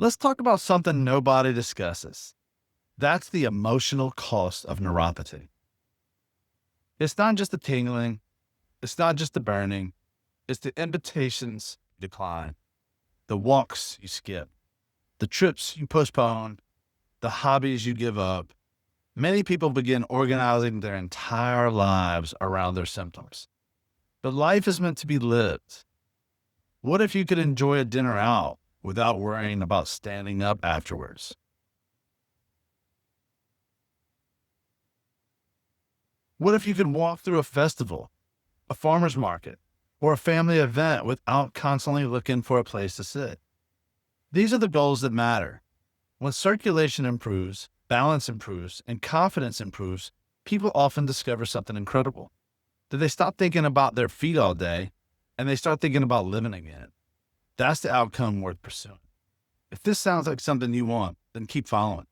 Let's talk about something nobody discusses. That's the emotional cost of neuropathy. It's not just the tingling, it's not just the burning, it's the invitations you decline, the walks you skip, the trips you postpone, the hobbies you give up. Many people begin organizing their entire lives around their symptoms. But life is meant to be lived. What if you could enjoy a dinner out without worrying about standing up afterwards? What if you could walk through a festival, a farmer's market, or a family event without constantly looking for a place to sit? These are the goals that matter. When circulation improves, balance improves, and confidence improves, people often discover something incredible. That they stop thinking about their feet all day and they start thinking about living again. That's the outcome worth pursuing. If this sounds like something you want, then keep following.